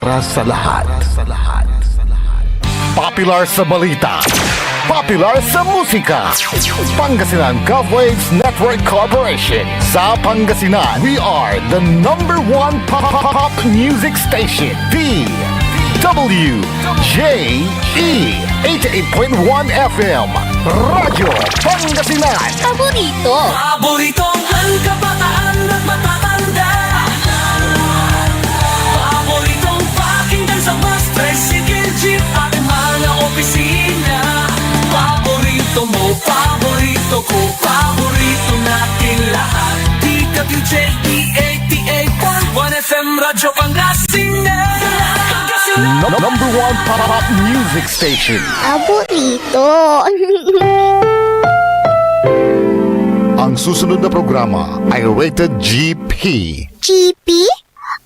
Para sa lahat. Popular sa balita. Popular sa musika. Pangasinan Govwaves Network Corporation. Sa Pangasinan, we are the number one pop music station. WJE 88.1 FM. Radyo Pangasinan. Paboritong kabataan at matatanda. Paboritong pakinggan sa bus, tricycle, jeep at mga opisina. Paborito mo, paborito ko, paborito natin lahat. DWJE 88.1 FM, Radyo Pangasinan. Number one pop music station. Paborito. Ang susunod na programa ay rated GP. GP?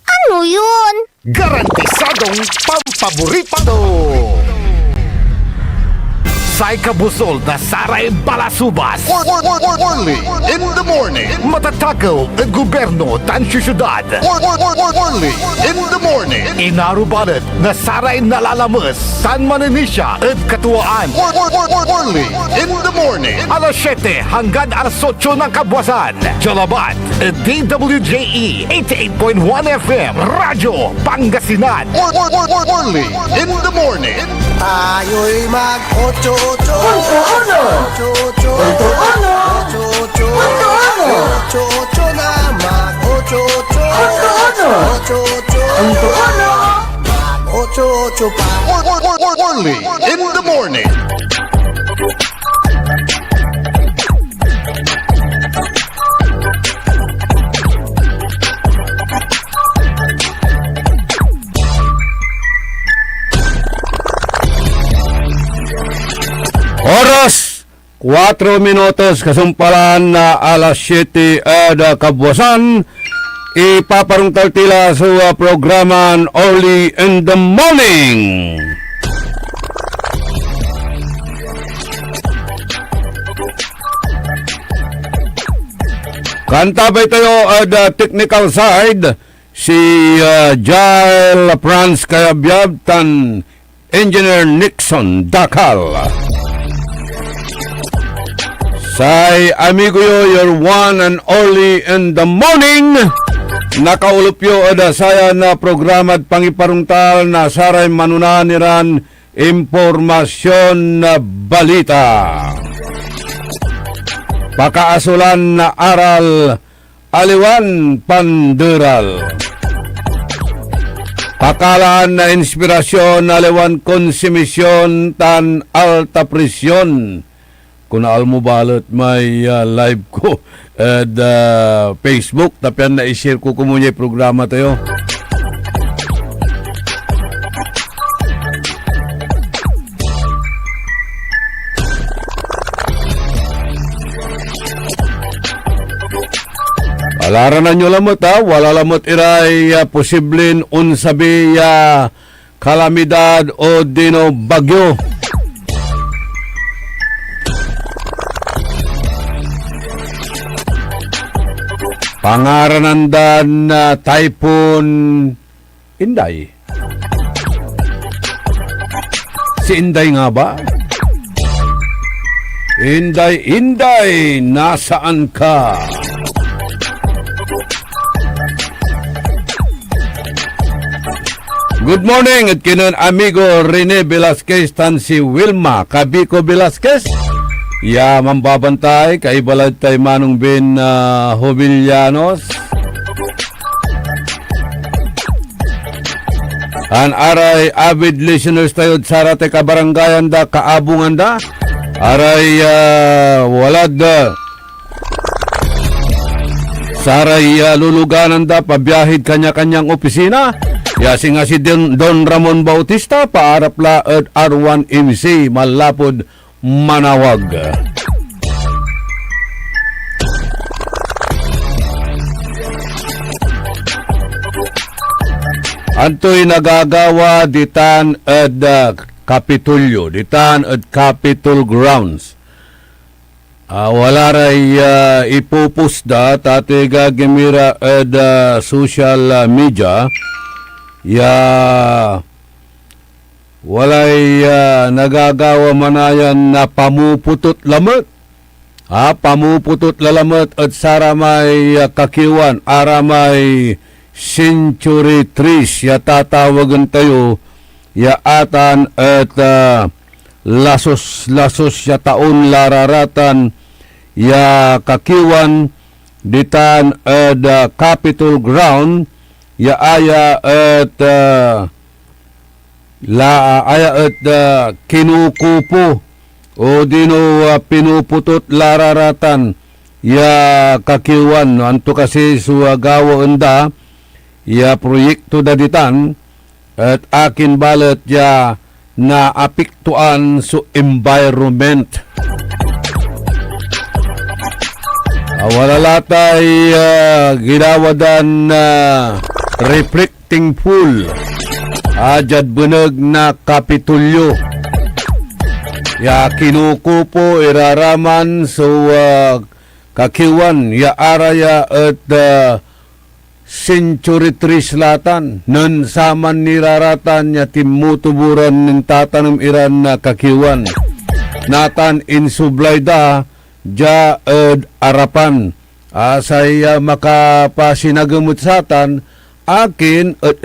Ano yun? Garantisadong pampaborito! Sai Kabusol na Saray Balasubas. Early in the morning. Matatakaw at gobyerno tansyo syudad. Early in the morning. Inarubalat na Saray Nalalamas San Mananisya at Katuwaan. Early in the morning. Alas 7 hanggang alas 8 ng kabwasan. Jalabat at DWJE 88.1 FM. Radyo Pangasinan. Early in the morning. Tayo'y mag-ocho-ocho. Punto-uno. Ocho-ocho. Punto-uno. Ocho-ocho. Punto-uno. Ocho-ocho na mag-ocho-ocho. Punto-uno. Ocho-ocho. Punto-uno. Ocho-ocho pa. Early in the morning. Oras 4 minutos kasumpalan na alas 7 kabwasan. Ipaparungtal tila sa programan Early in the Morning. Kantabay tayo technical side si Jael Franz Kayabyabtan, Engineer Nixon Dakal. Say, amigo yo, your one and only in the morning. Nakaulup yo ada saya na programa at pangiparungtal na saray manunaniran impormasyon na balita. Pakaasulan na aral, aliwan panderal. Pakalaan na inspirasyon, aliwan konsumisyon, tan alta presyon. Kung naal mo balot may live ko at Facebook, tapian na i-share ko kumunya yung programa tayo. Alaranan nyo lamot wala lamot iray posibleng unsabi kalamidad o dino bagyo. Pangaranandan na Typhoon Inday. Si Inday nga ba? Inday, Inday, nasaan ka? Good morning at kinon amigo Rene Velasquez tan si Wilma Kabiko Velasquez. Ya mambabantay kay balad tay Manong Ben Hobilianos. An aray avid listeners tayo sarate ka barangayan da kaabungan da. Aray walad saray luluganan da pabiyahid kanya-kanyang opisina. Yasi nga si Don Ramon Bautista paarap la at R1MC malapod Manawag. Antoy nagagawa ditan at Kapitulyo, ditan at Capitol Grounds. Wala ray ipupusda tate gagamira at social media ya walay nagagawa manayan na pamuputot lamet. Pamuputot lalamet at saramay kakiwan, aramay century trees, ya tatawagan tayo, ya atan at lasos ya taon lararatan, ya kakiwan, ditan at Capitol Ground, ya aya at kinukupo o dino pinuputot lararatan ya kakiwan anto kasi suagawa enda ya proyekto daditan at akin balet ya naapiktuan su environment. Wala latay ginawadan na reflecting pool ajad bunag na Kapitulyo. Ya kinukupo iraraman so kakiwan ya araya at century trees latan nun saman niraratan ya timutuburan ng tatanong iran na kakiwan natan insublayda ja at arapan asay makapasinagamot satan akin at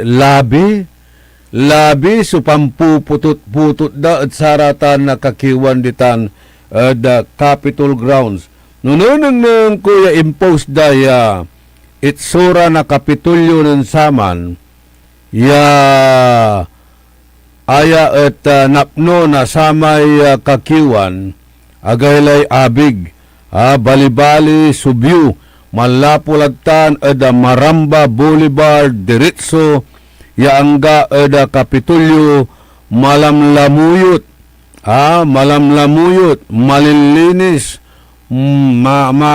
labi so pampuputot-putot da at saratan na kakiwan ditan the Capitol Grounds. Nununang nang kuya impose da ya itsura na Kapitulyo ng saman ya aya at napno na samay kakiwan agaylay abig bali-bali Subiu malapulagtan at Maramba Boulevard diretso yaangga eda Kapitulyo malamlamuyot malilinis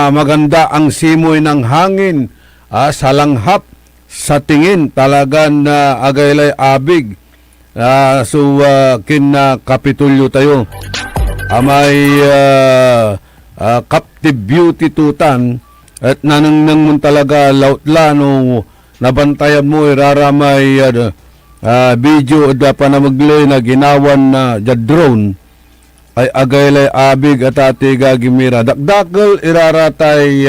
maganda ang simoy ng hangin salanghap sa tingin talagang agaylay abig so kin Kapitulyo tayo amay captive beauty tutan at nanangnang mo talaga lautla no nabantayan mo iraramay video da pa na maglay na ginawan na drone ay agaylay abig at ati gagimira dakdakal iraratay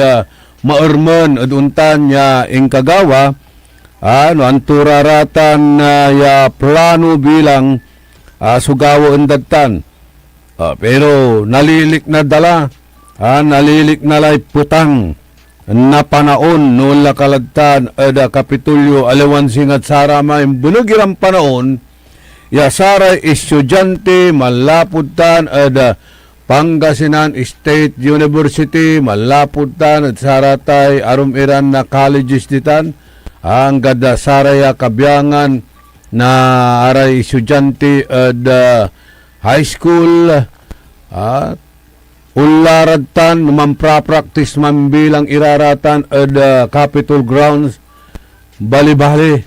maurman at untan ya ingkagawa anturaratan ya plano bilang sugawa undagtan pero nalilik na dala nalilik na lay putang na panaon noon lakalagtan ada Kapitulyo alawansing at sarama yung bunagirang panaon ya saray estudyante malaputan ada Pangasinan State University malaputan at saratay arum iran na colleges ditan ang gada saraya kabyangan na aray estudyante ada high school ularatan mamprapraktis mambilang iraratan at Capitol Grounds bali-bali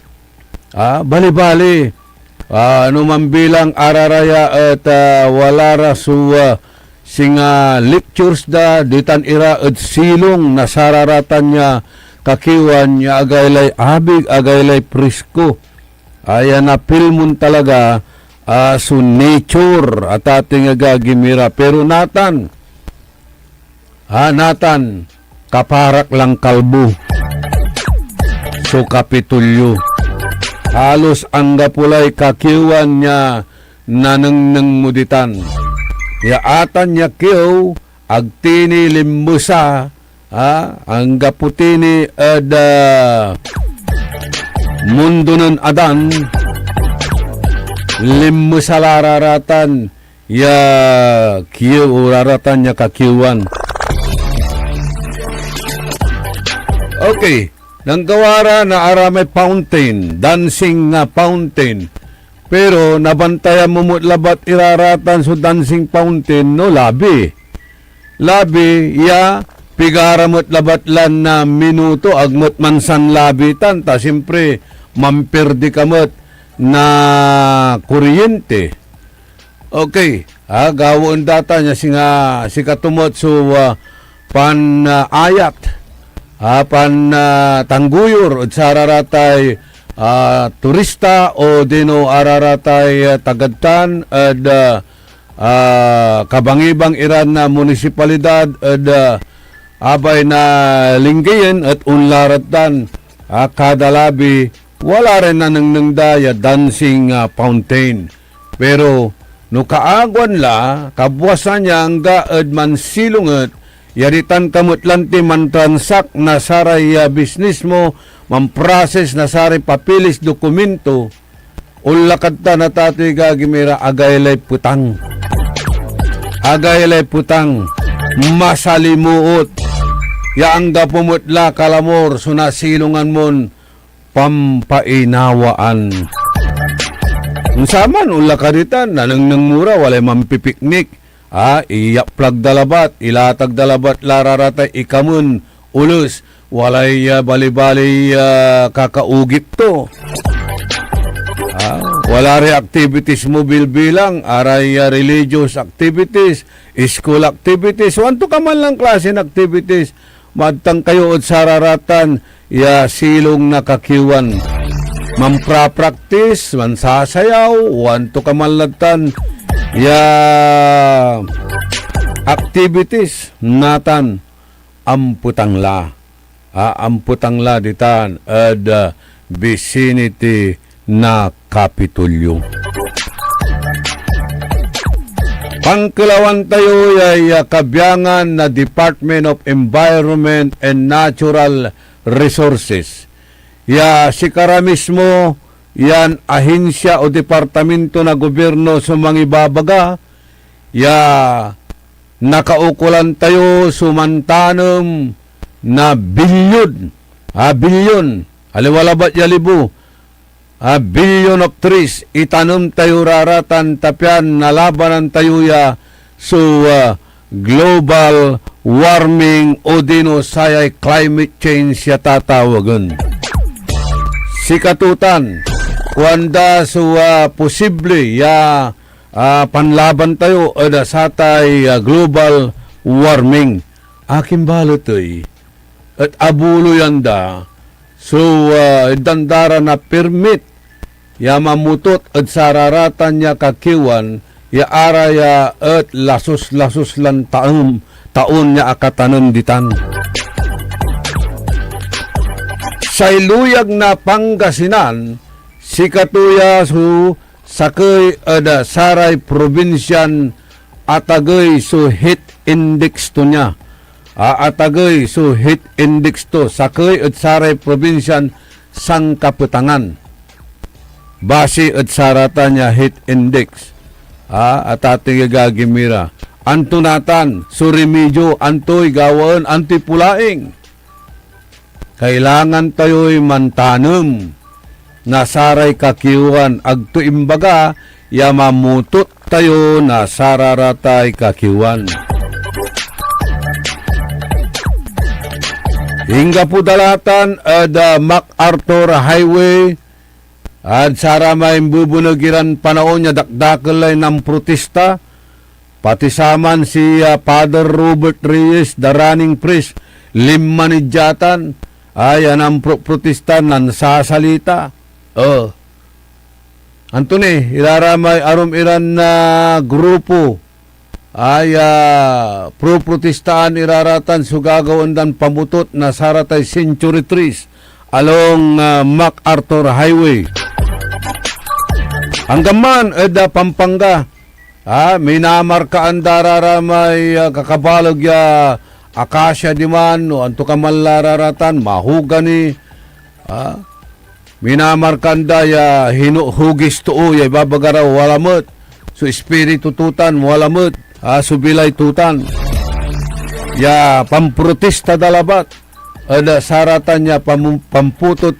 mambilang araraya at walara suwa singa lectures da ditan ira at silong nasararatan niya kakiwan niya agaylay abig agaylay presko ayan na pilmon talaga su nature at ating agagimira pero natan kaparak lang kalbo so Kapitulyo halos angga pulay kakiwan niya nanang muditan ya atan niya kiyo agtini limbusa angga putini ada mundo ng adan limbusa lararatan ya kiyo uraratan niya kakiwan. Okay, nang gawara na aramay fountain, dancing nga fountain. Pero nabantayan mo labat iraratan so dancing fountain no labi. Labi ya pigaramot labatlan na minuto agmot mansan labitan ta siyempre mamperdi kamot na kuryente. Okay, gawon data niya si katumot so panayat. Tangguyur at sararatay turista o dino araratay tagadtan at kabangibang iran na munisipalidad at abay na linggayen at unlaratan kada labi wala rin na nang daya dancing fountain. Pero no kaagwan la kabwasan niya ang gaad man silungat yaritan kamutlanti man transak na saray business mo man process na saray papilis dokumento ulakad ta na tatoy gagimira agaylay putang masalimuot yaang da pumutla kalamor sunasilungan mon pampainawaan. Unsaman ulakaditan nanang mura walay mampipiknik. Iyak plag dalabat, ilatag dalabat lararatay ikamun ulus walay bali-bali kakaugit to. Wala rin activities mo bilang aray religious activities, school activities, wanto ka man lang klase ng activities. Madtang kayo at sararatan silong nakakiwan mamprapraktis mansasayaw wanto kamalatan activities natan amputangla ditan at vicinity na Kapitulyo. Pangkalawan tayo ay kabiyangan na Department of Environment and Natural Resources. Sikara mismo, yan ahensya o departamento na gobyerno sa mga ibabaga. Nakaukulan tayo sumantanom na bilyon. Aliwalabat yalibu. Billion of trees itanong tayo raratan tapyan nalabanan tayo global warming o dino sayay climate change tatawagan. Sikatutan kuanda posible panlaban tayo sa tay global warming. Aking balot at abulo yanda dandara na permit mamutot at sararatan niya kakiwan araya at lasos lang taon niya akatanon ditan. Sa iluyag na Pangasinan, sikatuya sakay ada saray probinsyan atagay heat index to niya. Atagay heat index to sakay at saray probinsyan sang kaputangan. Base at saratan niya heat index. At ating gagimira. Antunatan, surimidyo, antoy gawain, antipulaing. Kailangan tayo'y mantanem. Nasaray kakiwan, agto imbaga, mamutot tayo na sararatay kakiwan. Hingga po dalatan MacArthur Highway at saramay bubunugiran panahon niya dakdakalay ng protesta pati saman si Father Robert Reyes, the running priest, limanidyatan ayan ang protesta ng sasalita. Antone, ilaramay arom iran na grupo pro-protestaan iraratan sugagawan dan pamutot na saratay century trees along MacArthur Highway. Hanggang man, Pampanga, minamarkaan dararamay kakabalog akasya di man, o anto kamallararatan, mahugani, minamarkaan hinuhugis tuo, babagaraw, walamot, so espiritu tutan, walamot, subilay tutan, pamprotesta dalabat, saratan niya pamputot,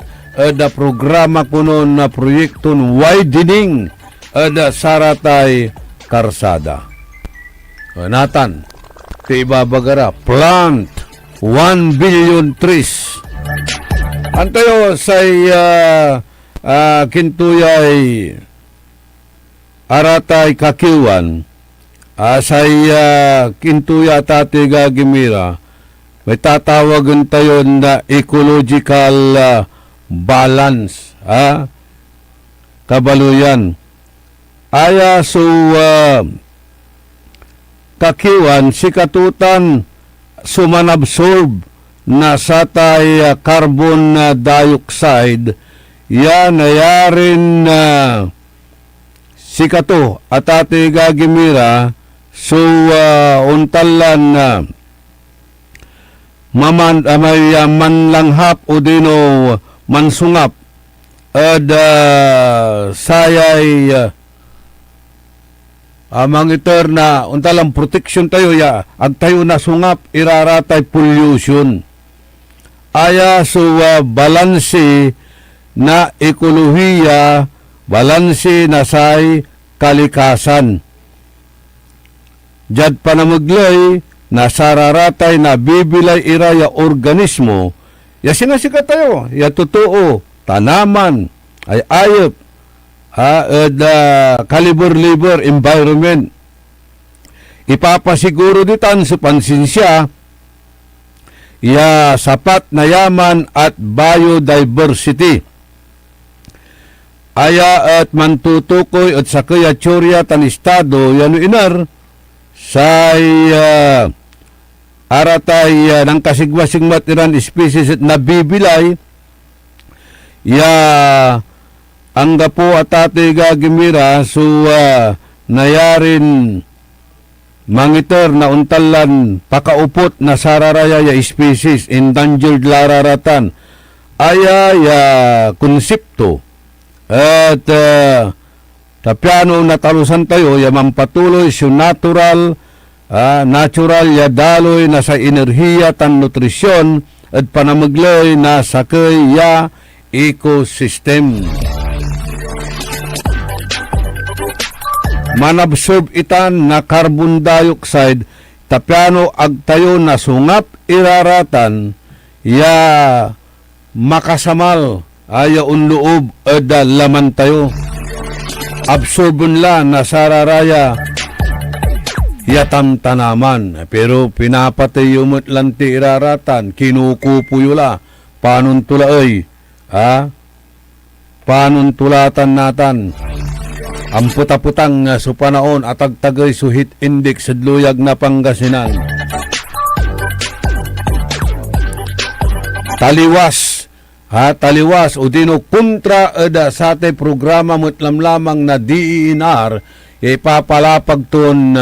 programa kuno na proyekton widening saratay karsada. Natan, ti ibabagara, plant 1 billion trees. Antayo say kintuyay aratay kakiwan, say kintuya tate gagimira, may tatawagan tayo na ecological balance. kabaluyan. Aya so kakiwan si katutan sumanabsorb na satay carbon dioxide yan nayarin si kato at ati gagimira so untalan may manlanghap o dino mansungap at sayay amang iter na untalang protection tayo ag tayo na sungap iraratay pollution aya so balanse na ekolohiya balanse na say kalikasan jad panamaglay na sararatay na bibilay iraya organismo ya sinasika tayo ya totoo tanaman ay ayop kalibur-libur environment ipapasiguro ditan sa pansinsya ya sapat na yaman at biodiversity aya at mantutukoy at sa kaya tsorya tan estado yano inar say aratay ng kasigwa-sigmat iran species at nabibilay ya ang gapo at ate gagimira so nayarin mangiter na untalan pakaupot na sararaya ya species endangered lararatan aya ya konsepto at tapiano na talusan tayo ya mampatuloy so natural ya daloy na sa enerhiya tan nutrisyon at panamaglay na sakay ya ecosystem manabsorb itan na carbon dioxide tapiano agtayo na sungap iraratan ya makasamal aya unloob eda laman tayo absorbon la na sararaya yatam tanaman pero pinapatay umot lanti iraratan kinukupuyo la panon tulaoy panon tulatan natan ang putaputang sa panaon at agtagay suhit index sa luyag na Pangasinan. Taliwas o dino kontra eda sa ate programa mutlam lamang na DENR ipapalapag ton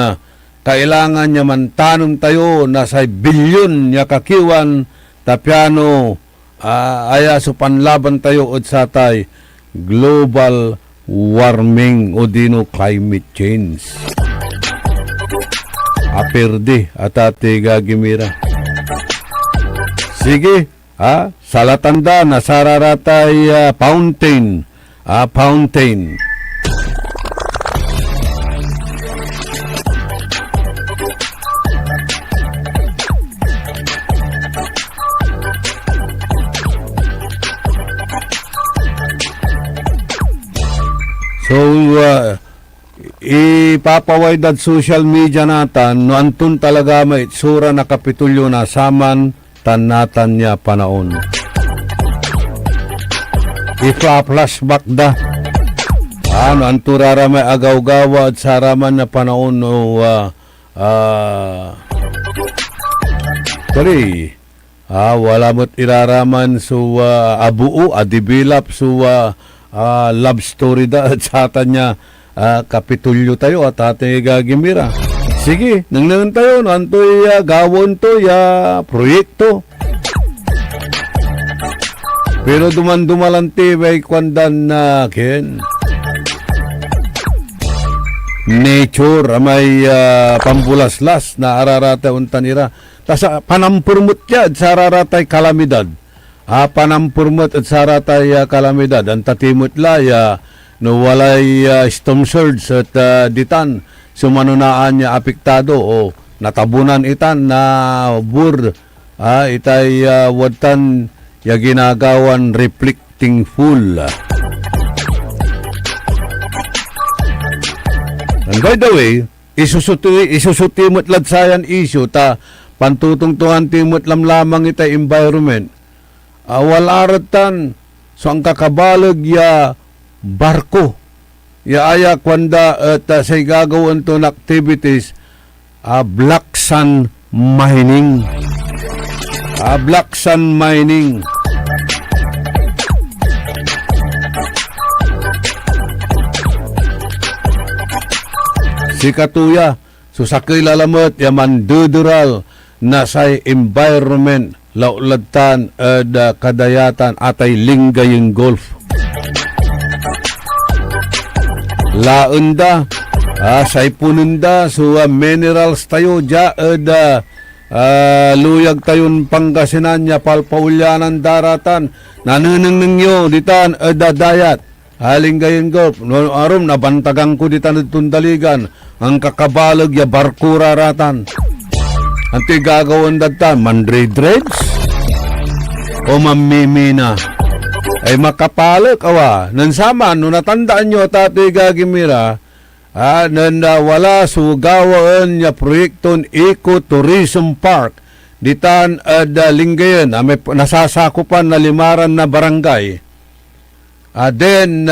kailangan niya man tanom tayo na sa bilyon niya kakiwan tapiano aya so panlaban tayo od sa tay global warming o dino climate change. Aperde at ate gagimira. Sige, salatanda na sararatay fountain. Fountain. So, ipapawaydad social media natan no antun talaga may itsura na kapitulyo na saman tanatan niya panaon. Ipa-flashback da. No anturara may agaw-gawa at saraman na panaon no wala mo't iraraman so abuo, adibilap so love story da at sa atan niya kapitulyo tayo at ating gagimira. Sige, nangnan tayo no antoy gawon to ya proyekto. Pero duman-dumalanti may kwandan na ken nature may pambulaslas na ararata untanira. Tas panampurmut ya sa araratay kalamidad. Panampurmut at saratay kalamidad ang tatimut laya no walay storm surge at ditan sumanunaan niya apektado o natabunan itan na bur itay watan ya ginagawan reflecting full. And by the way, isusutimot ladsayan issue ta pantutungtungan timot lamlamang itay environment. Walaratan So ang kakabalag ya barko ya aya kwanda at say gagawin to na activities black sand mining. Black sand mining. Si Katuya, so sakay lalamot, yaman dudural na say environment, lauladtan, kadayatan, atay linggayeng golf. Launda, say pununda, so minerals tayo, luyag tayon Pangasinan niya, palpaulyanan daratan, nanunang nyo, ditan, dayat. Haling gayon golf, no arom nabantagang ko ditan tundaligan, ang kakabalag ya barko raratan. Anti gagawin datan, mandre-dreads o mamimina. Ay makapalag awa. Nansama, no natandaan nyo tati gagimira, nanda wala sugawaan ya proyekton Eco-Tourism Park, ditan linggayon, may nasasakupan na limaran na barangay. Then,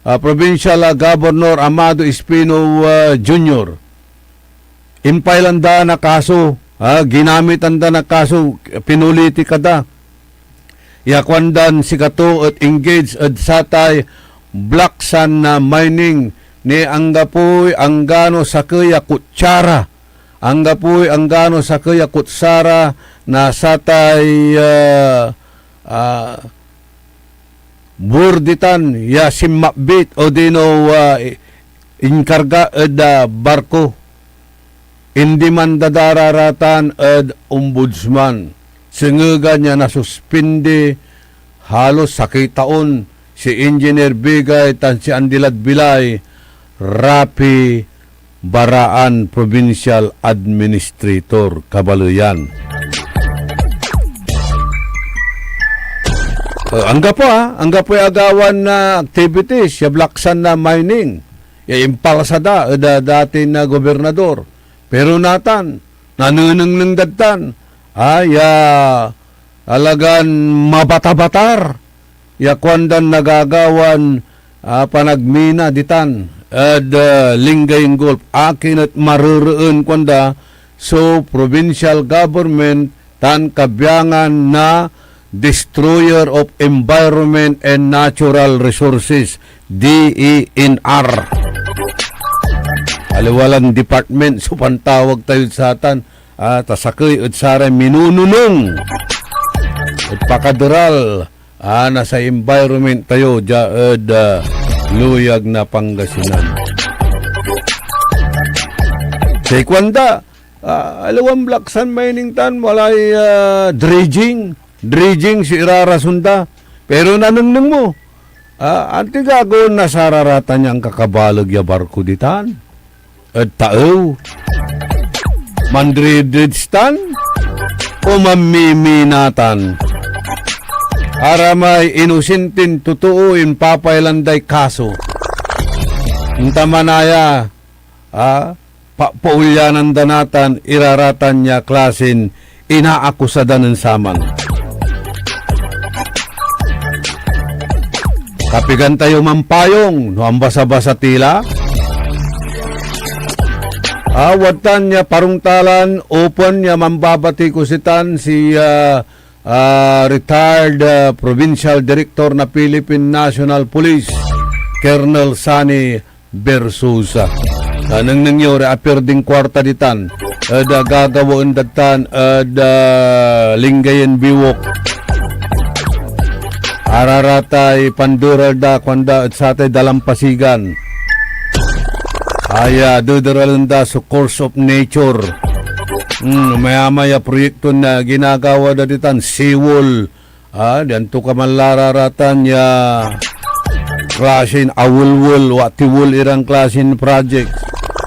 Provincial Governor Amado Espino Jr. Impilanda na kaso, ginamit anda na kaso, pinuliti kada. Yakwandan si Kato at engage at satay black sand na mining ni anggapoy anggano sa kaya kutsara. Anggapoy anggano sa kaya kutsara na satay burditan ya simmabit o dino inkarga ed barko hindi man dadararatan ed ombudsman singaga niya na suspindi halos sakay taon si Engineer Bigay tan si Andilad Bilay Rapi Baraan Provincial Administrator Kabaluyan. Angga po agawan na activities, ya black sand na mining, ya impalsada, dati na gobernador. Pero natan, nanunang ng dagtan, ya alagan mabata-batar, ya kwandan nagagawan panagmina ditan, linggay golf, akin at marurun kwanda, so provincial government, tan kabyangan na Destroyer of Environment and Natural Resources, DENR. Aliwalang department, so pantawag tayo sa atan, tasakay at saray minununong at pakadural, nasa environment tayo, luyag na Pangasinan. Sa ikwanda, alawang black sand mining tan, walay dredging si irarasunda pero nanungnung mo anti gagawin na sararatan niyang kakabalag ya barko ditan at tao mandridridstan o mamiminatan aramay inusintin tutuuin papailanday kaso intamanaya paulyanan danatan iraratan niya klasin inaakusadan ng saman. Kapigan tayo mampayong, no ang basa-basa tila. Watan niya parungtalan, open niya mambabati kusitan si retired Provincial Director na Philippine National Police, Colonel Sani Bersusa. Nang nangyori, aperding kwarta ditan, gagawin datan, linggayen biwok. Araratay pandural da kwanda at satay dalampasigan. Aya dudural da sa course of nature. Maya-maya proyekto na ginagawa da ditan seawall. Diyanto ka man lararatan ya klasin awulwul watiwul irang klasin project.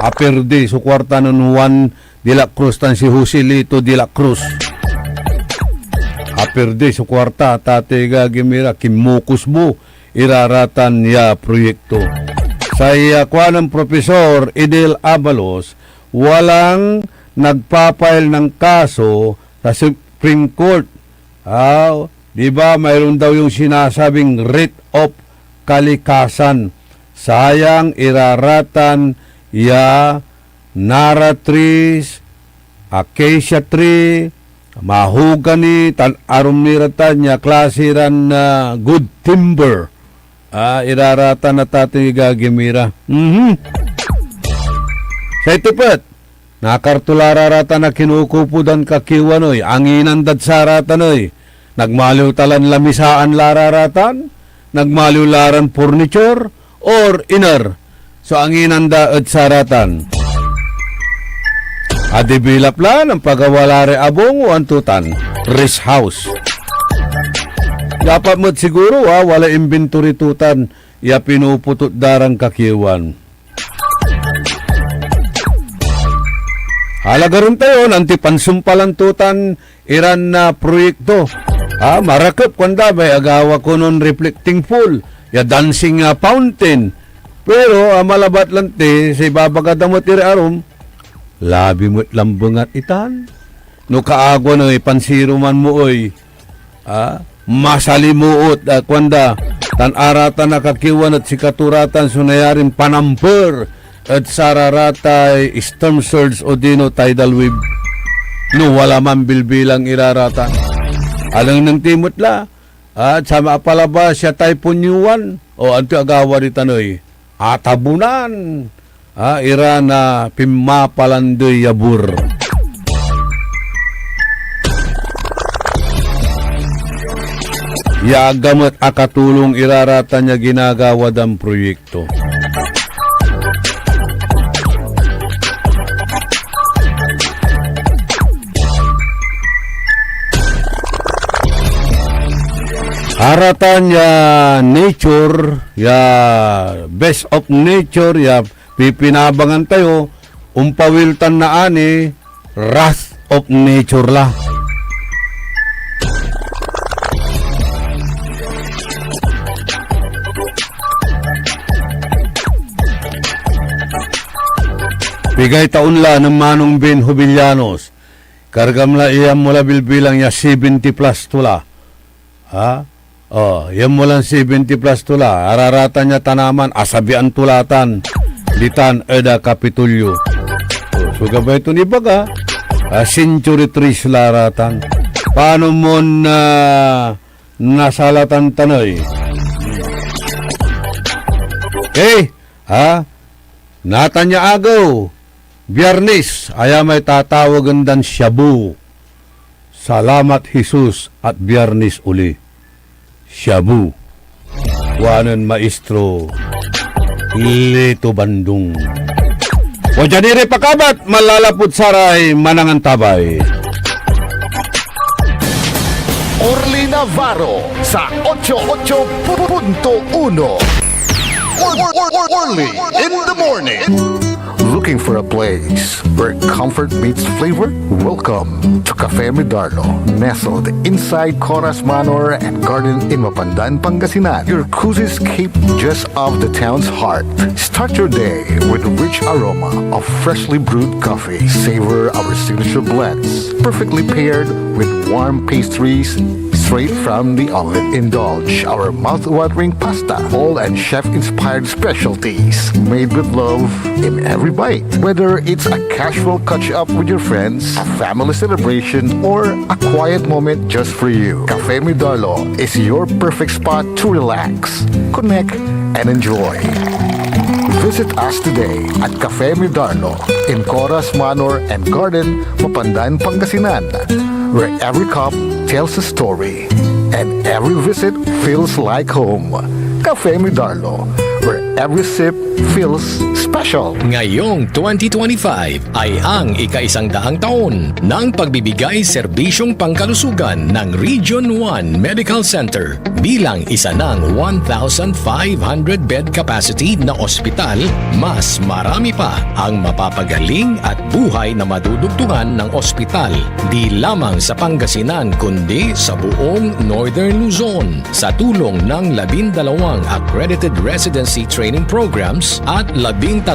Aperde so kwarta nun Juan de la Cruz tan si Joselito de la Cruz. Aperde sa kwarta, tate gagimira, kimukus mo, iraratan ya proyekto. Sa iyakwa ng Profesor Edel Abalos, walang nagpapail ng kaso sa Supreme Court Di ba mayroon daw yung sinasabing writ of kalikasan. Sayang iraratan ya nara trees, acacia tree, mahogany, tan arum niratan ya klasiran na good timber. Iraratan na tating igagimira. Sa itipat, nakartulararata na kinukupudan kakiwanoy, anginan dad saratan nagmaliw talan lamisaan lararatan, nagmaliw laran furniture, or inner. So anginan da at saratan. Adibilap lang ang pagawalare abong o antutan, rest house. Dapat mo't siguro wala inventory tutan, ya pinuputot darang kakiwan. Halaga rin tayo, nantipansumpalan tutan, iran na proyekto. Marakap kwanda may agawa ko nun reflecting pool, ya dancing fountain. Pero malabat lang te, sa ibabagadamot arum, labi mo't lambungat itan. No kaagwa na pansiruman mo masalimuot kwanda, tan aratan nakakiwan at sikaturatan sunayarin panamper, at sararatay storm surge o dino tidal wave. No wala man bilbilang iraratan. Alang ng timutla, at sa maapalaba siya typhoon yuwan, o anto agawa rin tanoy, atabunan, ira na pimapalandoy yabur. Yagamat akatulong iraratan niya ginagawad ang proyekto. Haratan ya nature, ya best of nature, ya pipinabangan tayo, umpawiltan na ani, wrath of nature la. Bigay taon la ng Manong Ben Jubillanos, kargam la iyam mula bilbilang ya 70 plus tula. Yan mo lang 70 plus tula. Araratan niya tanaman, asabian tulatan. Litan, eda, kapitulyo. So, gabay ito ni baga. Century trees laratan. Paano mo na nasalatan tanoy? Natanya agaw. Biyernes, aya may tatawagan dan Shabu. Salamat Jesus at Biyernes uli. Shabu. Wanan maestro. Lito Bandung. O janire pakabat, malalapot saray, manangan tabay. Orly Navarro sa 88.1 Orly in the morning. Looking for a place where comfort meets flavor? Welcome to Cafe Medardo, nestled inside Coras Manor and Garden in Mapandan, Pangasinan. Your cozy escape just off the town's heart. Start your day with a rich aroma of freshly brewed coffee. Savor our signature blends, perfectly paired with warm pastries straight from the oven. Indulge our mouth-watering pasta, all and chef-inspired specialties made with love in every bite. Whether it's a casual catch-up with your friends, a family celebration, or a quiet moment just for you, Cafe Medardo is your perfect spot to relax, connect, and enjoy. Visit us today at Cafe Medardo in Coras Manor and Garden, Mapandan, Pangasinan, where every cup tells a story and every visit feels like home. Cafe Medardo, where every sip feels special. Ngayong 2025 ay ang ika-100 taon ng pagbibigay serbisyong pangkalusugan ng Region 1 Medical Center bilang isa ng 1,500 bed capacity na ospital. Mas marami pa ang mapapagaling at buhay na madudugtungan ng ospital di lamang sa Pangasinan kundi sa buong Northern Luzon sa tulong ng 12 accredited residency training training programs at 13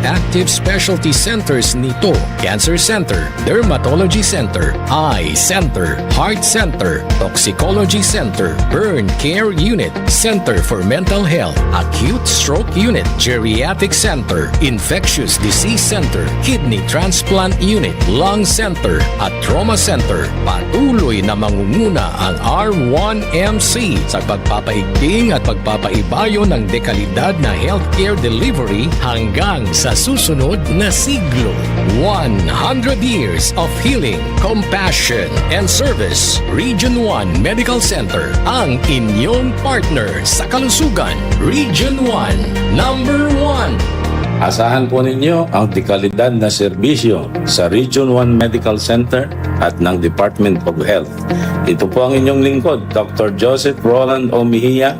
active specialty centers nito: Cancer Center, Dermatology Center, Eye Center, Heart Center, Toxicology Center, Burn Care Unit, Center for Mental Health, Acute Stroke Unit, Geriatric Center, Infectious Disease Center, Kidney Transplant Unit, Lung Center at Trauma Center. Patuloy na mangunguna ang R1MC sa pagpapaigting at pagpapaibayo ng dekalidad na healthcare delivery hanggang sa susunod na siglo. 100 years of healing, compassion, and service. Region 1 Medical Center ang inyong partner sa kalusugan. Region 1, number 1. Asahan po ninyo ang dekalidad na serbisyo sa Region 1 Medical Center at ng Department of Health. Ito po ang inyong lingkod, Dr. Joseph Roland O. Mejia,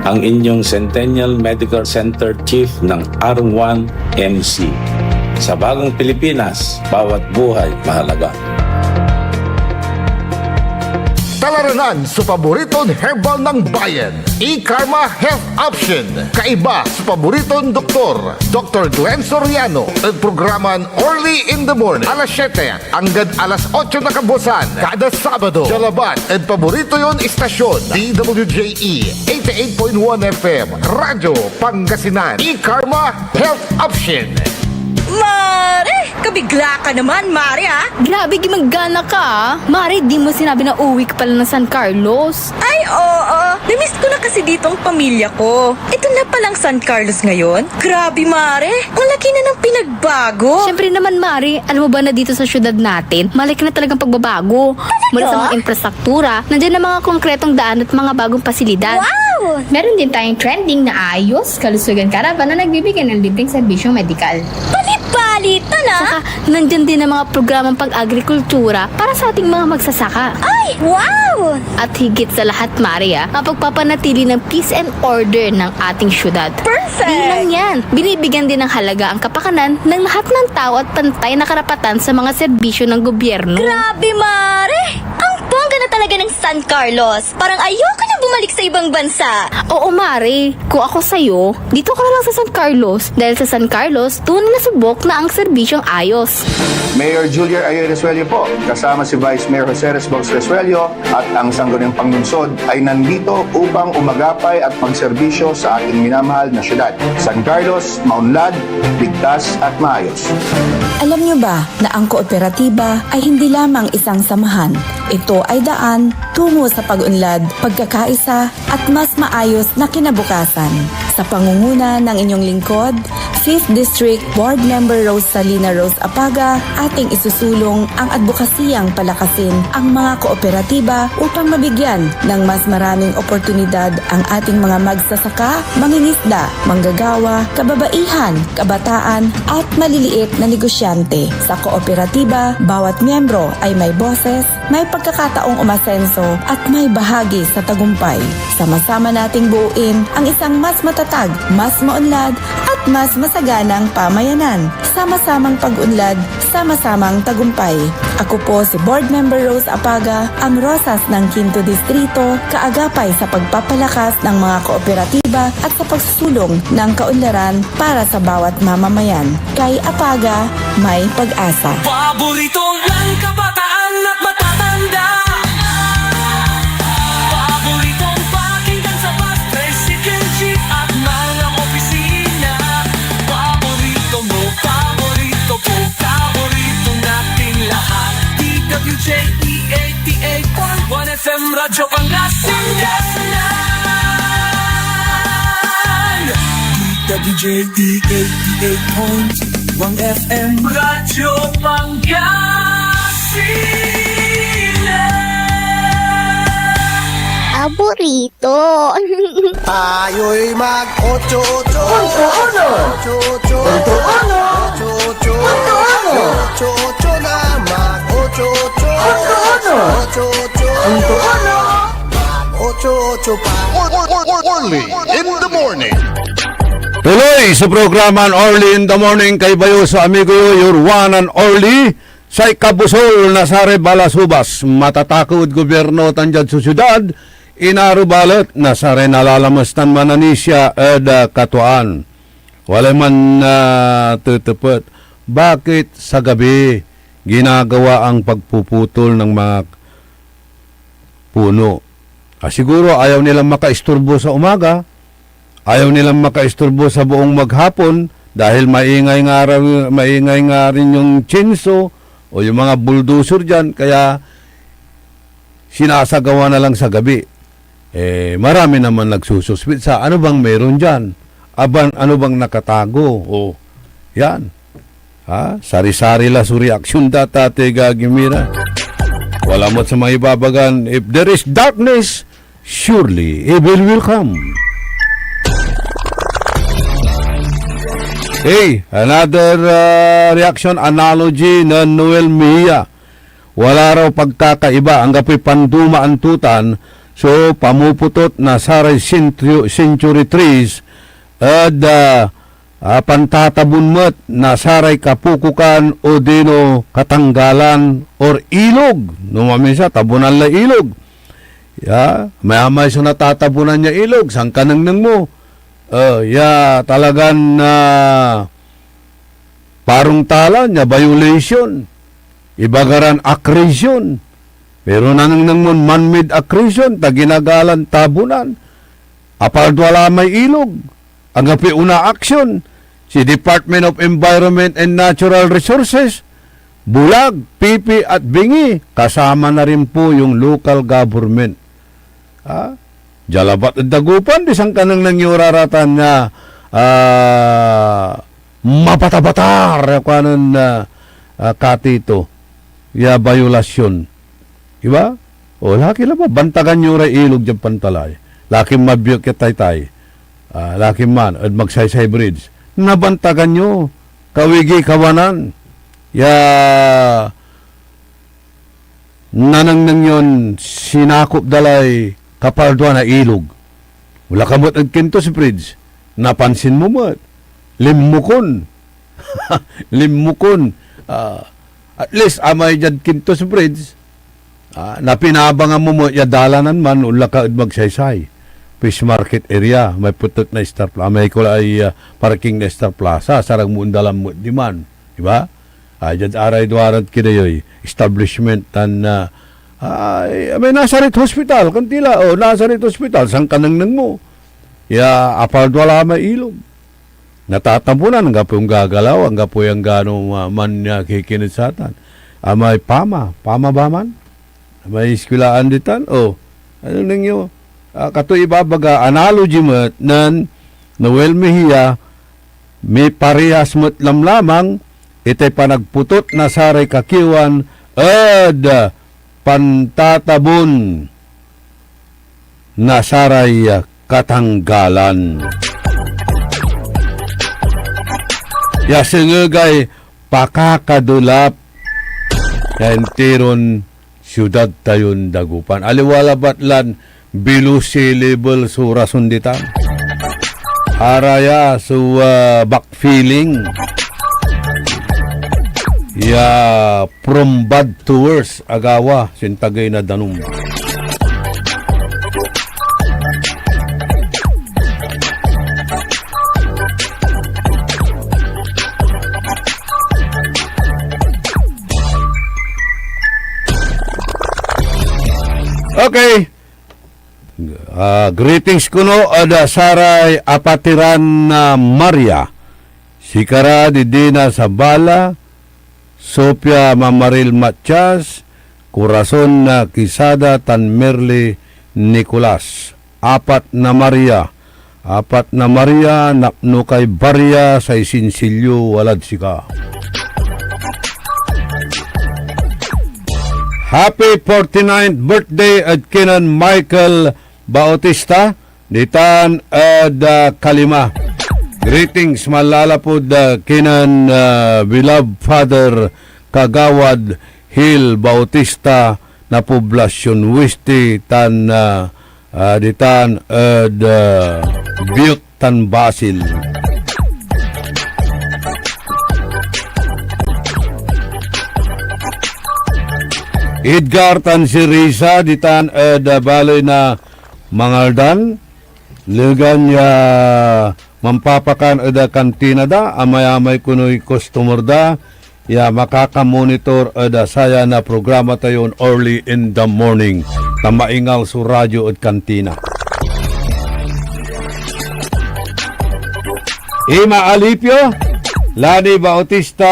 ang inyong Centennial Medical Center Chief ng R1MC. Sa bagong Pilipinas, bawat buhay mahalaga. Talaranan sa paboritong herbal ng bayan, E-Karma Health Option. Kaiba sa paboritong doktor, Dr. Glenn Soriano. Ang programan Early in the Morning, alas 7 hanggang alas 8 na kabusan. Kada Sabado, Jalaban. Ang paborito yon istasyon, DWJE 88.1 FM, Radyo Pangasinan. E-Karma Health Option. Mare! Kabigla ka naman, Mare, ha? Grabe, gimagana ka, ah. Mari, di mo sinabi na uwi ka pala ng San Carlos. Ay, oo. Namiss ko na kasi dito ang pamilya ko. Ito na palang San Carlos ngayon. Grabe, Mare. Ang laki na ng pinagbago. Siyempre naman, Mari, alam mo ba na dito sa syudad natin, malaki na talagang pagbabago. Mula sa mga infrastruktura, nandiyan na mga konkretong daan at mga bagong pasilidad. Wow! Meron din tayong trending na ayos, kalusugan karavan na nagbibigay ng libreng serbisyong medikal. Palit-palitan, ha? Saka, nandyan din ang mga programang pag-agrikultura para sa ating mga magsasaka. Ay, wow! At higit sa lahat, Maria, mapagpapanatili ng peace and order ng ating syudad. Perfect! Di lang yan, binibigyan din ng halaga ang kapakanan ng lahat ng tao at pantay na karapatan sa mga serbisyo ng gobyerno. Grabe, Mare! Ang bongga na talaga ng San Carlos. Parang ayoko na bumalik sa ibang bansa. Oo, Mari, kung ako sa'yo, dito ka na lang sa San Carlos. Dahil sa San Carlos, tunay na subok na ang serbisyong ayos. Mayor Julia Ayo Resuello po, kasama si Vice Mayor Jose Resbox Resuello at ang sangguniang panglungsod ay nandito upang umagapay at magserbisyo sa ating minamahal na syudad. San Carlos, maunlad, ligtas at maayos. Alam niyo ba na ang kooperatiba ay hindi lamang isang samahan? Ito ay daan tungo sa pag-unlad, pagkakaisa at mas maayos na kinabukasan. Sa pangunguna ng inyong lingkod, 5th District Board Member Rosalina Rose Apaga, ating isusulong ang advokasiyang palakasin ang mga kooperatiba upang mabigyan ng mas maraming oportunidad ang ating mga magsasaka, mangingisda, manggagawa, kababaihan, kabataan at maliliit na negosyante. Sa kooperatiba, bawat miyembro ay may boses, may pagkakataong umasenso at may bahagi sa tagumpay. Sama-sama nating buuin ang isang mas matatag, mas maunlad at mas masaganang pamayanan. Sama-samang pag-unlad, sama-samang tagumpay. Ako po si Board Member Rose Apaga, ang Rosas ng 5th Distrito, kaagapay sa pagpapalakas ng mga kooperatiba at sa pagsusulong ng kaunlaran para sa bawat mamamayan. Kay Apaga, may pag-asa. Paborito ng kabataan at matatanda. Paboritong pakinggan sa bus, tricycle, jeep at mga opisina. Paborito mo, paborito ko, paborito nating lahat. DWJE 88.1 FM Radyo Pangasinan. DWJE 88.1 FM Radyo Pangasinan. Paborito. Tayo'y mag-ocho-ocho. Ocho-ono. Ocho-ocho. Ocho-ono. Ocho-ocho. Ocho-ono. Ocho-ocho na mag-ocho-ocho. Ocho-ono. Ocho-ocho. Ocho-ono. Ocho-ocho pa. Early in the morning. Tuloy sa programan Early in the Morning kay Bayo sa amigo your one and only sa Kabusol na Sare Balasubas. Matatakod gobyerno tanjad sa syudad, inarubalot na saray nalalamastan mananisya katuan. Wala man tutupot. Bakit sa gabi ginagawa ang pagpuputol ng mga puno? Siguro ayaw nilang makaisturbo sa umaga, ayaw nilang makaisturbo sa buong maghapon dahil maingay nga rin yung chinso o yung mga bulldozer dyan, kaya sinasagawa na lang sa gabi. Marami naman nagsususpit sa ano bang meron dyan? Ano bang nakatago? O, yan. Sari-sari la su reaksyon datate gagimira. Wala mo't sa mga ibabagan, if there is darkness, surely evil will come. Hey, another reaction analogy na Noel Mejia. Wala raw pagkakaiba ang gapi panduma antutan, so pamuputot na saray century trees at pantatabon mo't na saray kapukukan o dino katanggalan or ilog. Numamisa, tabunan la ilog. May so natatabunan niya ilog, sang kanang mo. Talagan na parang tala niya, violation. Ibagaran accretion. Pero nanang man-made accretion, taginagalan tabunan. Apart wala may ilog. Ang gapi una action, si Department of Environment and Natural Resources, Bulag, Pipi at Bingi, kasama na rin po yung local government. Jalabat at dagupan, disang kanang nangyuraratan na mapatabatar kanan katito violasyon. Diba? O laki lang ba? Bantagan nyo rin ilog dyan pantalay. Laki mabiyok tay-tay. Laki man at magsaysay bridge. Nabantagan nyo. Kawigi kawanan. Nanang yun sinakop dalay kapardwa na ilog. Wala ka mo't agkinto si Fridge. Napansin mo mo't. Limukon. Limukon. At least amay dyan kinto si Fridge. Napinabangan mo mo yadalanan man ula ka magsaysay. Fish market area. May putot na Star Plaza. May kula ay parking na Star Plaza. Sarang muundalan mo di man. Diba? Dyan aray duwarat kinayoy. Establishment tan may Nazaret Hospital, kantila, Nazaret Hospital, sang kanang mo. Apal wala may ilog. Natatabunan, ang gapo yung gagalaw, ang gapo yung gano'ng man niya kikinitsatan. May pama ba man? May iskwilaan ditan? Ano nangyo? Kato ibabaga, analogy mo, nan Noel Mejia, may parehas mo't lamlamang, itay panagputot na saray kakiwan, pantatabon na saray katanggalan. Yasingagay pakakadulap entiron siyudad tayon dagupan. Aliwala batlan bilusilibel surasunditan. Araya su backfeeling. From bad to worse, agawa, sintagay na danum. Okay. Greetings kuno ada saray apatiran na Maria. Sikara di Dina Sabala, Sofia Mamaril Matias, Corazon na Quisada Tan Merli Nicolas. Apat na Maria napno kay Barya sa Isinsilyo walad sika. Happy 49th birthday at kinan Michael Bautista ditan Kalima. Greetings malalapod kinan beloved father Kagawad Hill Bautista na poblasyon Westi tan ditan Biyot tan Basil. Edgar tan si Risa ditan baloy na mangaldan, legan ya mampapakan ada kantina da, amay-amay kuno'y customer da, ya makaka-monitor ada saya na programa tayo early in the morning, na maingal sa radyo at kantina. Ima Alipio, Lani Bautista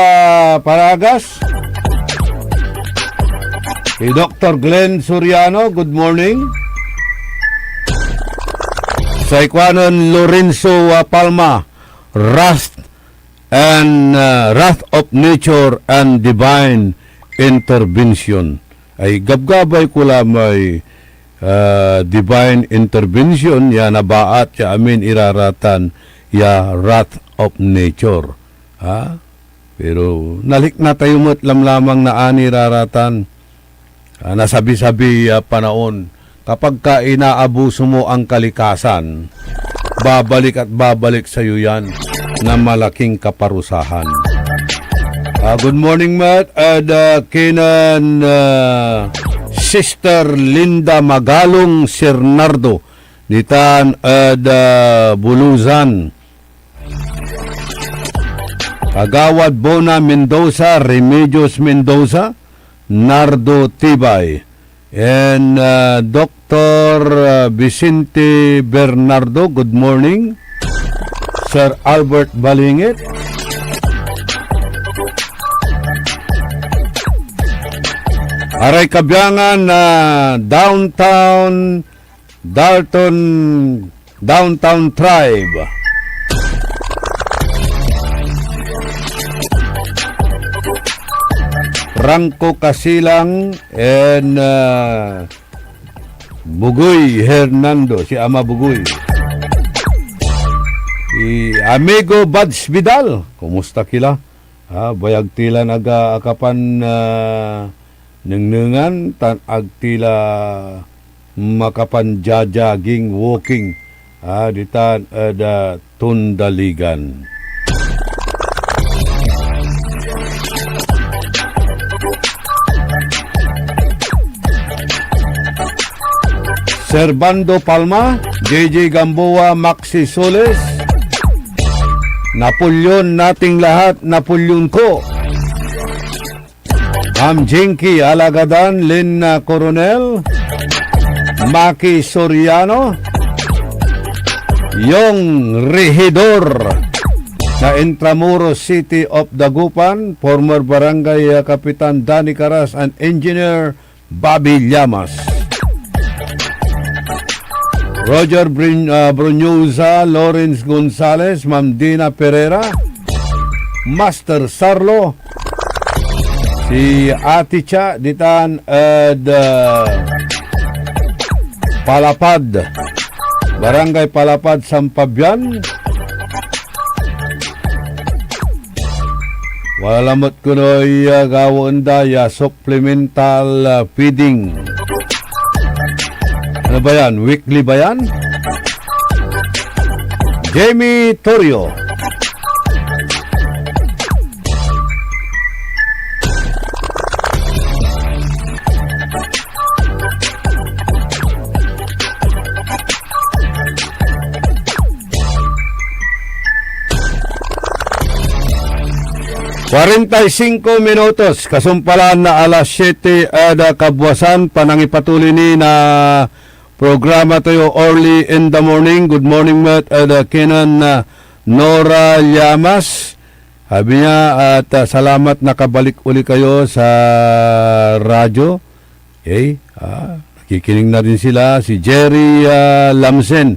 Paragas, si Dr. Glenn Soriano, good morning. Sa ikwanon Lorenzo Palma, Wrath of Nature and Divine Intervention. Ay gabgabay ko lamay divine intervention, ya nabaat ya amin iraratan ya Wrath of Nature. Ha? Pero nalik na tayo mo't lamlamang na ani raratan. Nasabi-sabi panahon, kapag ka inaabuso mo ang kalikasan, babalik at babalik sa iyo yan na malaking kaparusahan. Good morning, Matt. Kinan Sister Linda Magalong Sernardo, nitan Buluzan. Kagawad Bona Mendoza, Remedios Mendoza, Nardo Tibay, and Dr. Vicente Bernardo, good morning. Sir Albert Balingit, Aray Kabyangan na Downtown Tribe. Rangko Kasilang and Bugoy Hernando, si Ama Bugoy. Si Amigo Bads Vidal, kumusta kila? Bayag tila nag-aakapan nengnengan tan agtila makapan jajaging walking ditan ada Tundaligan. Servando Palma, JJ Gamboa, Maxi Soles, Napoleon nating lahat, Napoleon ko. Ma'am Jinky Alagadan, Lynn Coronel, Maki Soriano, yung Regidor na Intramuros City of Dagupan, former Barangay Kapitan Danny Caras and Engineer Bobby Llamas. Roger Bruñoza, Lawrence Gonzales, Ma'am Dina Pereira, Master Sarlo, si Ati Cha, ditan Palapad, Barangay Palapad, Sampabian. Walamot ko no'y gawon daya supplemental feeding. Ano ba yan? Weekly ba yan? Jamie Torrio. minutos, kasumpalan na alas 7 ada kabwasan, panangipatuloy ni na programa tayo early in the morning. Good morning, Matt. Kinan Nora Llamas. Sabi niya at salamat nakabalik uli kayo sa radyo. Okay. Nakikinig na rin sila. Si Jerry Lamsen.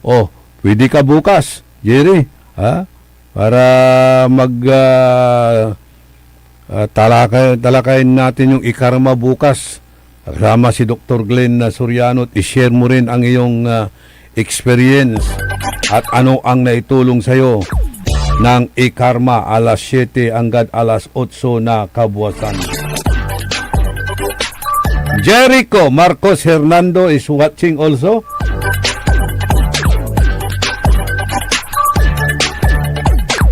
Oh, pwede ka bukas, Jerry. Para talakayin natin yung ikarma bukas. Kasama si Dr. Glenn Soriano, i-share mo rin ang iyong experience at ano ang naitulong sa'yo ng ikarma alas 7 hanggang alas 8 na kabuwasan. Jericho Marcos Hernando is watching also.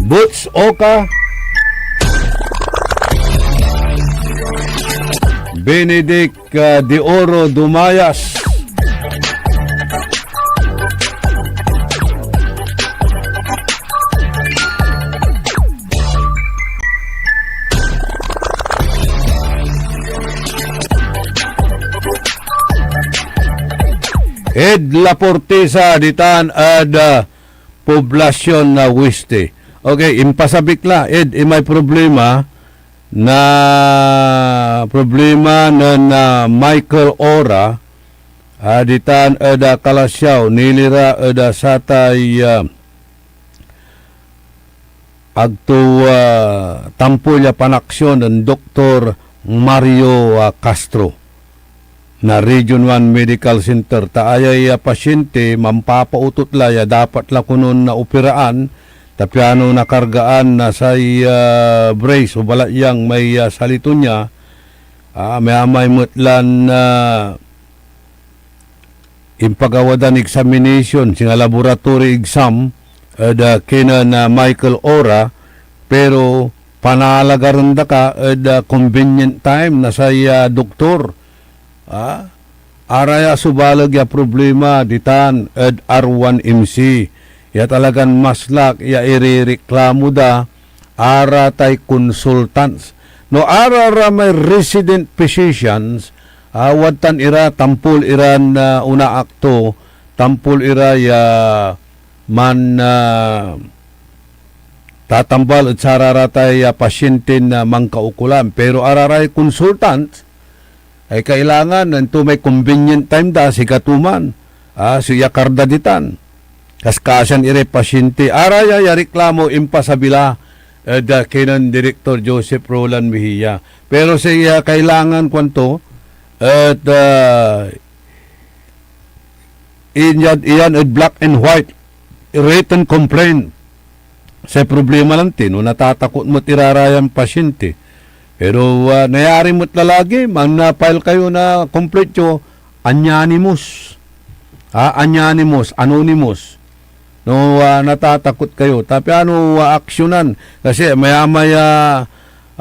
Boots Oka, Benedict De Oro Dumayas, Ed La Portesa ditan ad poblasyon na Weste. Okay, impasabik la. Ed, may problema na Michael Ora ditan ad Kalasyaw nilira ad satay agto tampolya panaksyon ng Dr. Mario Castro na Region 1 Medical Center. Taayay pasyente mampapautot laya dapat la kunon na operaan tapiano nakargaan na say brace o balayang may salito niya may mutlan na impagawadan examination singa laboratory exam kina na Michael Ora pero panalagaran da ka convenient time na say doktor araya subalag ya problema ditan R1MC ya talagan maslak ya irereklamo da ara tay consultants no ara may resident physicians watan ira tampol ira na una akto tampol ira ya man tatambal at sararatay pasyente na mangkaukulan pero araray consultants ay kailangan nito may convenient time da si katuman siya kardaditan kaskasan ire pasyente araya ya reklamo impasabila da kinan Director Joseph Roland Mejia pero siya kailangan kwanto at iyan at black and white written complaint sa problema lang no natatakot mo tirarayang pasyente pero nayari mo't lalagi, mag-file kayo na kompleto, anonymous. Anonymous. No, natatakot kayo. Tapi aksyonan. Kasi maya-maya,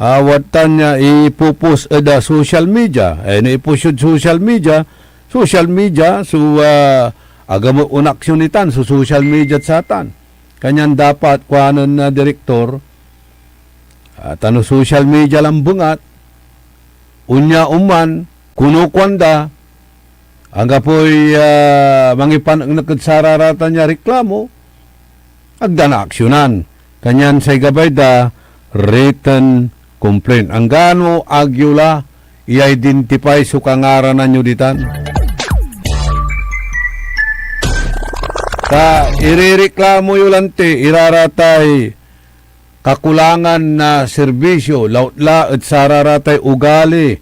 watan niya, ipupus da social media. Naipusod social media, so, agamo unaksyon so social media at satan. Kanyan dapat, kuhanan na direktor, at social media lang bungat, unya uman, kunukwanda, hangga po'y mangipan ang nakadsararatan niya reklamo, agdan aksyonan. Kanyan say gabay da, written complaint. Ang gano agyula, i-identify so kangaranan nyo ditan. Irereklamo yun lante, iraratay, kakulangan na serbisyo, lautla at sararatay ugali,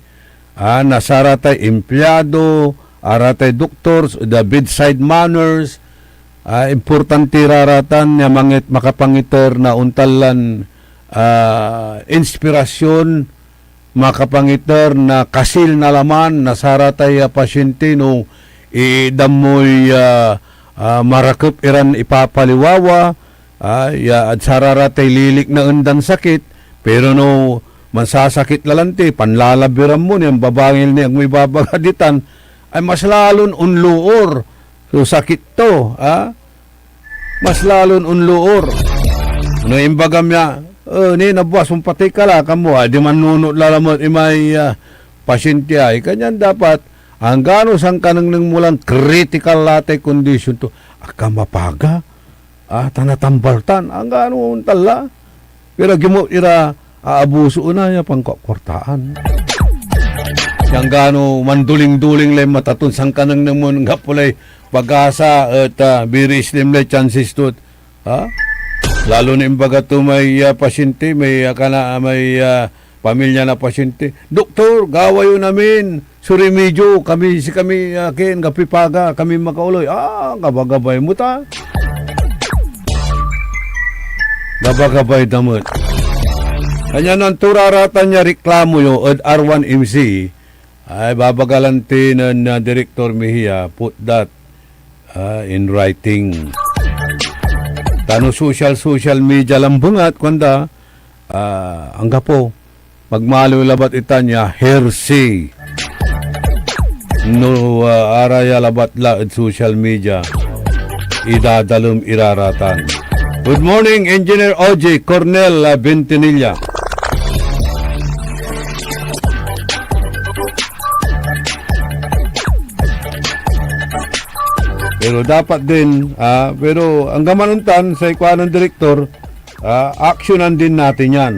nasaratay empleyado, aratay doctors, the bedside manners, importante raratan na makapangiter na untalan inspirasyon, makapangiter na kasil na laman, nasaratay pasyente no idamoy marakop iran ipapaliwawa, at sararatay lilik na undan sakit, pero no, masasakit lalante, panlalabiran mo niyang babangil niyang may babagaditan, ay mas lalon unluor. So, sakit to, mas lalon unluor. No, imbagam niya, ni nabuwas, pati ka la, kamo, di man nunod lalamot, may pasyente ay, kanyan dapat, ang gano sang kanang nang mulang critical latte condition to, akamapaga, tanatambaltan, ang gano'n tala. Pero gimo ira aabuso na niya pangkwartaan. Yang gano'n manduling-duling lay matatun sang kanang naman nga pulay pag-asa at biris lim lay chances to. Lalo na imbaga to may pasyente, may pamilya na pasyente. Doktor, gawayo namin. Surimidyo, kami kin, kapipaga, kami makauloy. Gabagabay mo ta. Gabagabay damot. Kanya nang turaratan niya reklamo yung R1MC ay babagalanti na Director Mejia put that in writing. Tano social media lang bungat kwanda ang gapo magmalo labat ita niya hearsay no araya labat la at social media idadalom iraratan. Good morning, Engineer OJ Cornel Bentinilla. Pero dapat din, pero ang gamanuntan sa ikuan ng direktor, aksyonan din natin yan.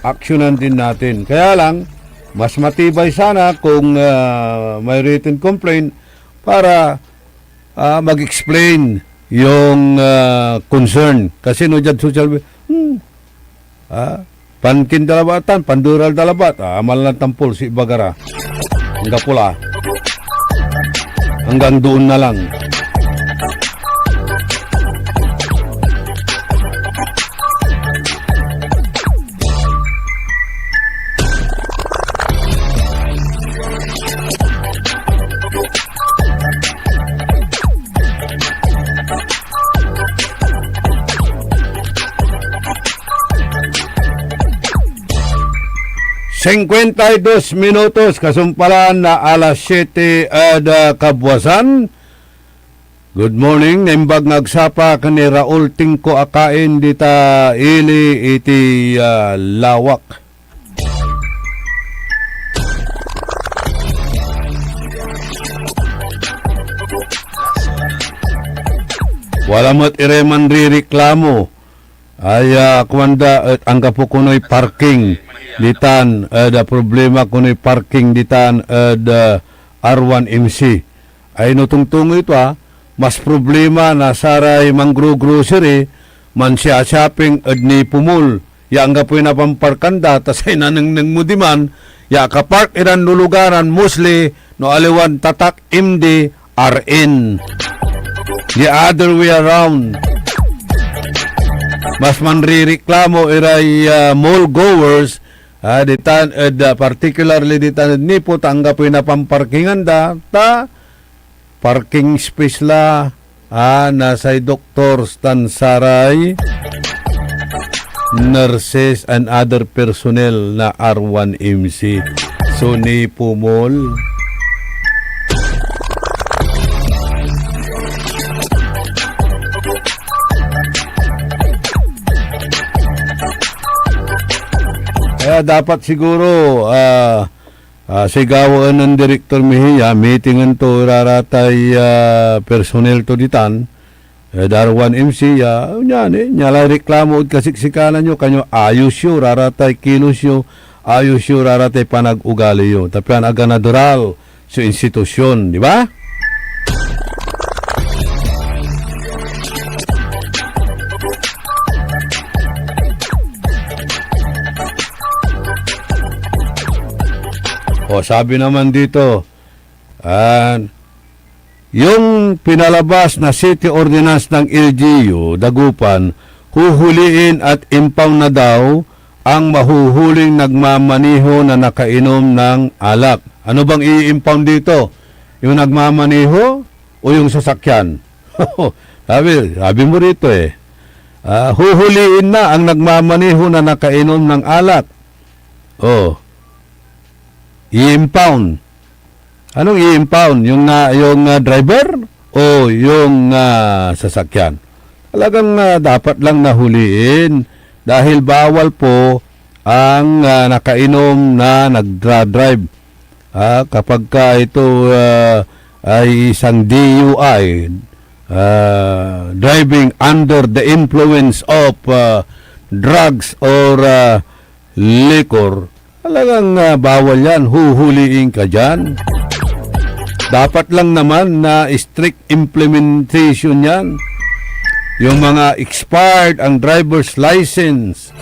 Aksyonan din natin. Kaya lang, mas matibay sana kung may written complaint para mag-explain yung concern. Kasi no dyan social media, pankin dalabatan, pandural dalabat, amal lang tampol si Bagara. Hanggang pula. Hanggang doon na lang. ...52 minutos kasumpalan na alas 7 ada kabwasan. Good morning, naimbag nagsapa kani Raul Tingko akain dita ili iti lawak. Wala mo't ireman rireklamo ay kwanda at ang kapukunoy parking ditan da problema kunoy parking ditan da R1MC ay nutungtung ito mas problema na saray mangro grocery man siya shopping ad ni pumul ya ang gapoy na pamparkanda tas ay nanang mudiman ya kapark iran lulugaran mostly no aliwan tatak MD RN the other way around. Mas manrireklamo iray mall goers ditan particularly ditan nipo tanggapin na pamparkingan ta parking space la nasay doctors tan saray nurses and other personnel na R1MC so nipo mall. Kaya dapat siguro sigawan ng Director Mejia, meetingan to raratay personnel to ditan, Darwan MC, nyala reklamo at kasiksikanan nyo, kanyo ayos yun, raratay kilos yun, ayos yun, raratay panag-ugali yun. Tapi ang aga natural sa institusyon, di ba? O sabi naman dito, yung pinalabas na city ordinance ng LGU, Dagupan, huhuliin at impound na daw ang mahuhuling nagmamaniho na nakainom ng alak. Ano bang i-impound dito? Yung nagmamaniho o yung sasakyan? sabi mo rito huhuliin na ang nagmamaniho na nakainom ng alak. I-impound. Anong i-impound? Yung driver o yung sasakyan? Talagang dapat lang nahuliin dahil bawal po ang nakainom na nagdra-drive. Kapag ito ay isang DUI, driving under the influence of drugs or liquor, talagang bawal yan, huhuliin ka dyan. Dapat lang naman na strict implementation yan. Yung mga expired ang driver's license,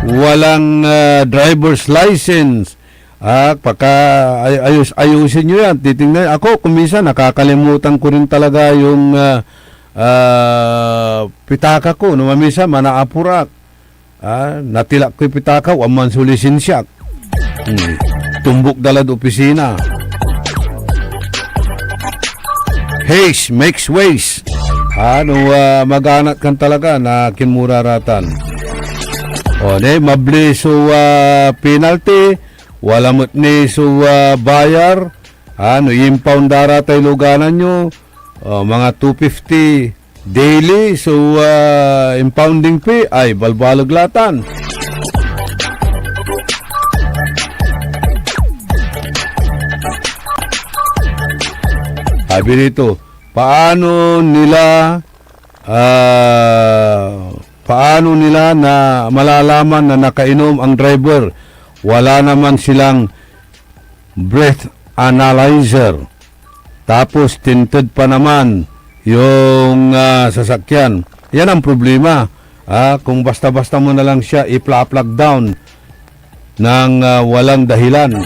walang driver's license, ayusin nyo yan. Titingnan ako, kuminsan nakakalimutan ko rin talaga yung pitaka ko. Numamisa, manaapurak. Natilak ko yung pitaka, waman sulisin siya. Tumbok dalad opisina. Haste makes waste. Maganat kan talaga na kinmuraratan. Mabli so penalty, wala mo't ni so bayar. Impound daratay luganan nyo, mga 250 daily, so impounding fee ay balbaloglatan. Sabi dito, paano nila na malalaman na nakainom ang driver? Wala naman silang breath analyzer. Tapos tinted pa naman yung sasakyan. Yan ang problema. Kung basta-basta mo na lang siya i-plug down ng walang dahilan.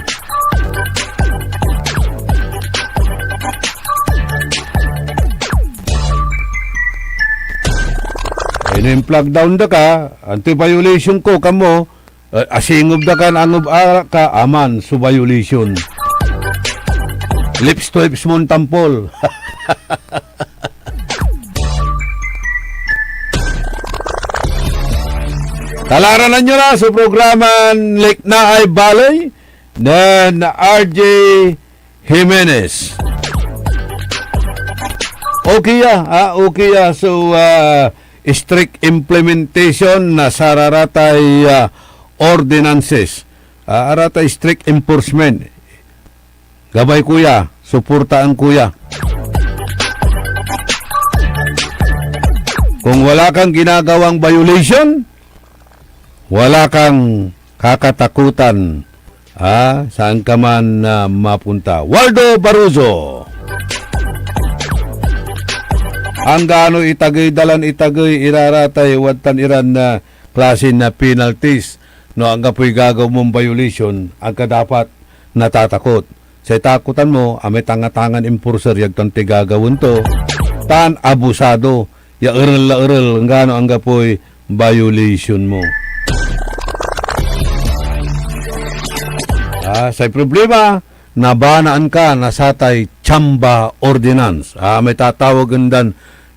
In-plug down da ka, anti-violation ko kamo, asingob da ka, angob ka, aman, su violation. Lips to lips mon tampol. Talaranan nyo na sa programa Lake Naay Balay ng RJ Jimenez. Okay ya. So, strict implementation na sararatay ordinances. Aratay strict enforcement. Gabay kuya, suportaan kuya. Kung wala kang ginagawang violation, wala kang kakatakutan. Saan ka man mapunta. Waldo Baruzo. Ang gaano itagay iraratay watan iran na klase na penalties no ang kapoy gagaw mong violation ang dapat natatakot. Sa takutan mo, may tangatangan enforcer yagtan ti gagawin to. Tan abusado, ya eral ang gaano ang kapoy violation mo. Sa problema, nabanaan ka na satay Chamba Ordinance. May tatawagan dan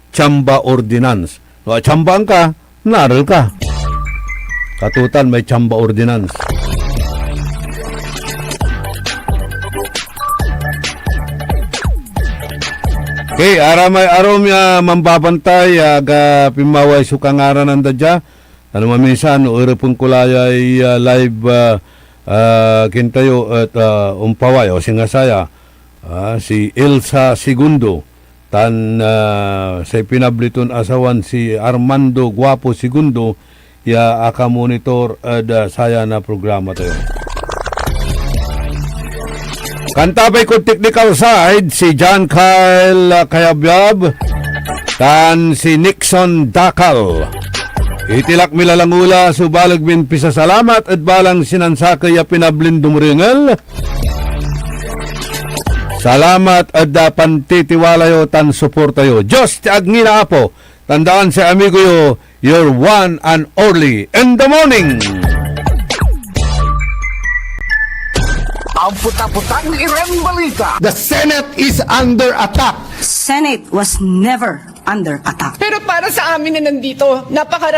Chamba Ordinance. So, chambaan ka, naral ka. Katutan, may Chamba Ordinance. Okay, aram ya mambabantay, aga pimaway sukangaran ang dadya. Ano maminsan, urapong kulayay live kintayo at umpaway o singasaya. Si Elsa Segundo. Tan sa pinabliton asawan si Armando Guapo Segundo ya aka monitor saya na programa tayo. Kantabay ko technical side si John Kyle Kayabyab tan si Nixon Dakal. Itilak milalangula subalag min pisa salamat at balang sinansakay ya pinablin dumringel. Salamat at dapan titiwalayo tan suportayo. Diyos ti agngina apo. Tandaan sa amigo yo, your one and only in the morning. Ang puta-putang irang balita. The Senate is under attack. Senate was never under attack. Pero para sa amin na nandito, napakarami